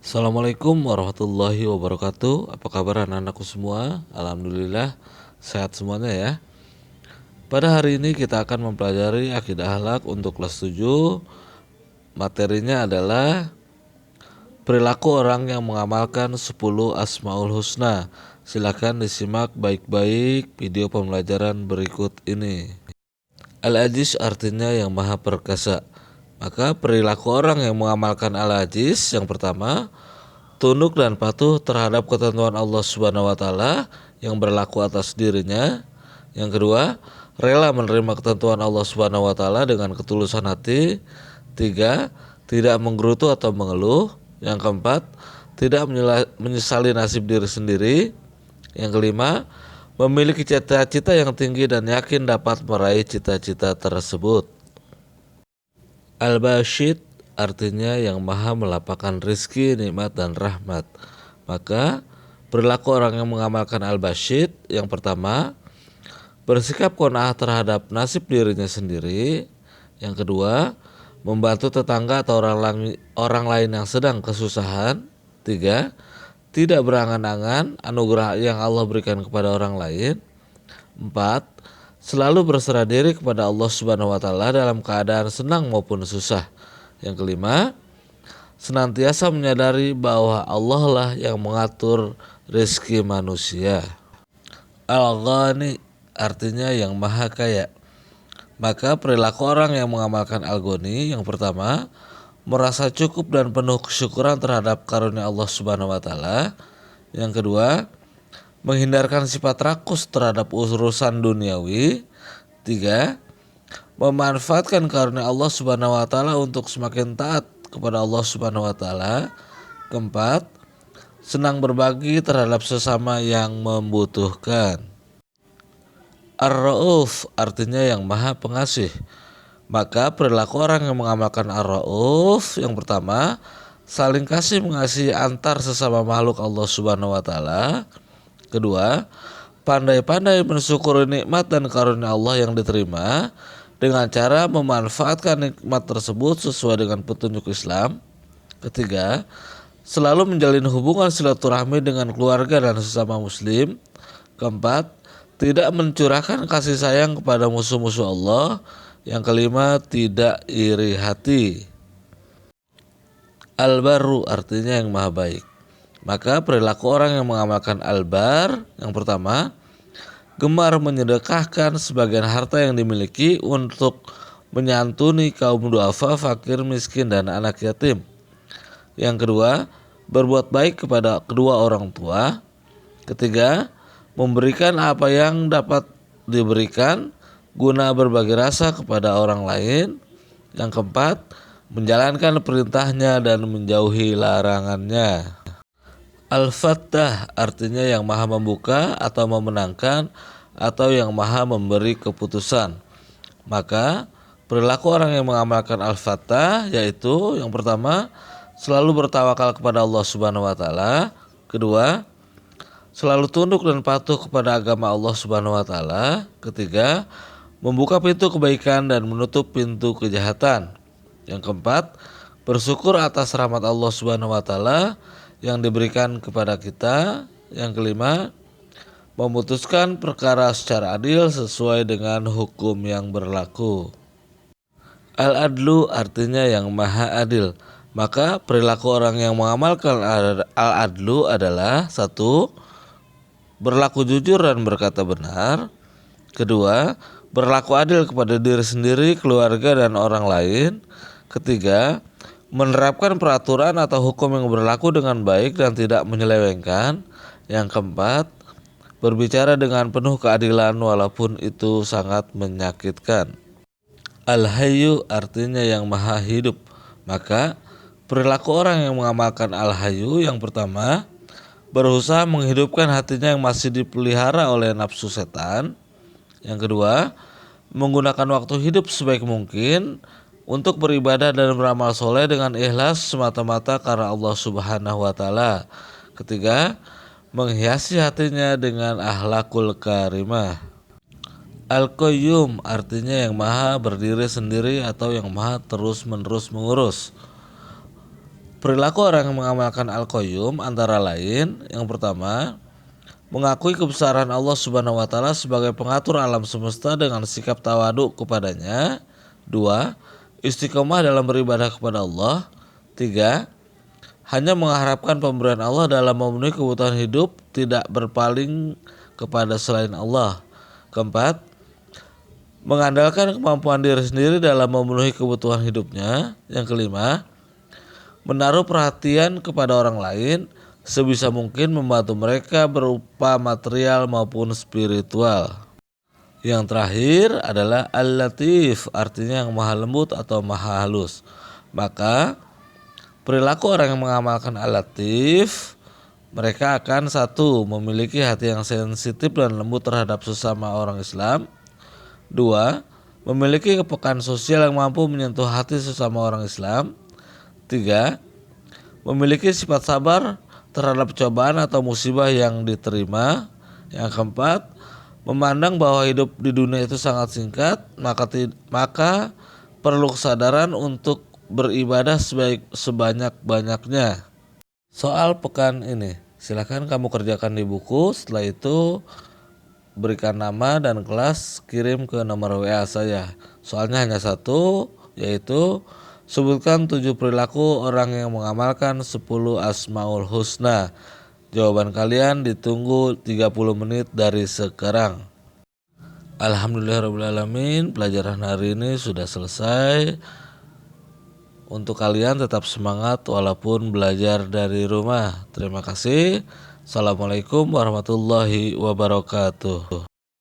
Assalamualaikum warahmatullahi wabarakatuh. Apa kabar anak-anakku semua? Alhamdulillah sehat semuanya ya. Pada hari ini kita akan mempelajari akidah akhlak untuk kelas 7. Materinya adalah perilaku orang yang mengamalkan 10 Asmaul Husna. Silakan disimak baik-baik video pembelajaran berikut ini. Al-Aziz artinya yang maha perkasa. Maka perilaku orang yang mengamalkan Al-Aziz yang pertama, tunduk dan patuh terhadap ketentuan Allah Subhanahu wa taala yang berlaku atas dirinya. Yang kedua, rela menerima ketentuan Allah Subhanahu wa taala dengan ketulusan hati. Tiga, tidak menggerutu atau mengeluh. Yang keempat, tidak menyesali nasib diri sendiri. Yang kelima, memiliki cita-cita yang tinggi dan yakin dapat meraih cita-cita tersebut. Al-Basyid artinya yang maha melapangkan rizki, nikmat, dan rahmat. Maka perilaku orang yang mengamalkan Al-Basyid yang pertama, bersikap qanaah terhadap nasib dirinya sendiri. Yang kedua, membantu tetangga atau orang lain yang sedang kesusahan. Tiga, tidak berangan-angan anugerah yang Allah berikan kepada orang lain. Empat, selalu berserah diri kepada Allah Subhanahu wa taala dalam keadaan senang maupun susah. Yang kelima, senantiasa menyadari bahwa Allah lah yang mengatur rezeki manusia. Al-Ghani artinya yang maha kaya. Maka perilaku orang yang mengamalkan Al-Ghani yang pertama, merasa cukup dan penuh kesyukuran terhadap karunia Allah Subhanahu wa taala. Yang kedua, menghindarkan sifat rakus terhadap urusan duniawi. Tiga, memanfaatkan karunia Allah Subhanahu wa taala untuk semakin taat kepada Allah Subhanahu wa taala. Keempat, senang berbagi terhadap sesama yang membutuhkan. Ar-Rauf artinya yang maha pengasih. Maka perilaku orang yang mengamalkan Ar-Rauf yang pertama, saling kasih mengasihi antar sesama makhluk Allah Subhanahu wa taala. Kedua, pandai-pandai mensyukuri nikmat dan karunia Allah yang diterima dengan cara memanfaatkan nikmat tersebut sesuai dengan petunjuk Islam. Ketiga, selalu menjalin hubungan silaturahmi dengan keluarga dan sesama muslim. Keempat, tidak mencurahkan kasih sayang kepada musuh-musuh Allah. Yang kelima, tidak iri hati. Al-Barru artinya yang maha baik. Maka perilaku orang yang mengamalkan Al-Bar yang pertama, gemar menyedekahkan sebagian harta yang dimiliki untuk menyantuni kaum duafa, fakir, miskin, dan anak yatim. Yang kedua, berbuat baik kepada kedua orang tua. Ketiga, memberikan apa yang dapat diberikan guna berbagi rasa kepada orang lain. Yang keempat, menjalankan perintahnya dan menjauhi larangannya. Al-Fattah artinya yang maha membuka atau memenangkan atau yang maha memberi keputusan. Maka perilaku orang yang mengamalkan Al-Fattah yaitu yang pertama, selalu bertawakal kepada Allah Subhanahu wa taala. Kedua, selalu tunduk dan patuh kepada agama Allah Subhanahu wa taala. Ketiga, membuka pintu kebaikan dan menutup pintu kejahatan. Yang keempat, bersyukur atas rahmat Allah Subhanahu wa taala yang diberikan kepada kita. Yang kelima, memutuskan perkara secara adil sesuai dengan hukum yang berlaku. Al-Adlu artinya yang maha adil. Maka perilaku orang yang mengamalkan Al-Adlu adalah satu, berlaku jujur dan berkata benar. Kedua, berlaku adil kepada diri sendiri, keluarga, dan orang lain. Ketiga, menerapkan peraturan atau hukum yang berlaku dengan baik dan tidak menyelewengkan. Yang keempat, berbicara dengan penuh keadilan walaupun itu sangat menyakitkan. Al-Hayyu artinya yang maha hidup. Maka perilaku orang yang mengamalkan Al-Hayyu yang pertama, berusaha menghidupkan hatinya yang masih dipelihara oleh nafsu setan. Yang kedua, menggunakan waktu hidup sebaik mungkin untuk beribadah dan beramal soleh dengan ikhlas semata-mata karena Allah Subhanahu wa taala. Ketiga, menghiasi hatinya dengan akhlakul karimah. Al-Qayyum artinya yang maha berdiri sendiri atau yang maha terus-menerus mengurus. Perilaku orang yang mengamalkan Al-Qayyum antara lain, yang pertama, mengakui kebesaran Allah Subhanahu wa taala sebagai pengatur alam semesta dengan sikap tawaduk kepadanya. 2. Istiqomah dalam beribadah kepada Allah. 3. Hanya mengharapkan pemberian Allah dalam memenuhi kebutuhan hidup, tidak berpaling kepada selain Allah. 4. Mengandalkan kemampuan diri sendiri dalam memenuhi kebutuhan hidupnya. Yang kelima, menaruh perhatian kepada orang lain, sebisa mungkin membantu mereka berupa material maupun spiritual. Yang terakhir adalah Al-Latif, artinya yang maha lembut atau maha halus. Maka perilaku orang yang mengamalkan Al-Latif, mereka akan 1. Memiliki hati yang sensitif dan lembut terhadap sesama orang Islam. 2. Memiliki kepekaan sosial yang mampu menyentuh hati sesama orang Islam. 3. Memiliki sifat sabar terhadap cobaan atau musibah yang diterima. Yang keempat, memandang bahwa hidup di dunia itu sangat singkat, maka perlu kesadaran untuk beribadah sebanyak-banyaknya. Soal pekan ini, silakan kamu kerjakan di buku. Setelah itu berikan nama dan kelas, kirim ke nomor WA saya. Soalnya hanya 1, yaitu sebutkan 7 perilaku orang yang mengamalkan 10 Asmaul Husna. Jawaban kalian ditunggu 30 menit dari sekarang. Alhamdulillahirrahmanirrahim, pelajaran hari ini sudah selesai. Untuk kalian tetap semangat walaupun belajar dari rumah. Terima kasih. Assalamualaikum warahmatullahi wabarakatuh.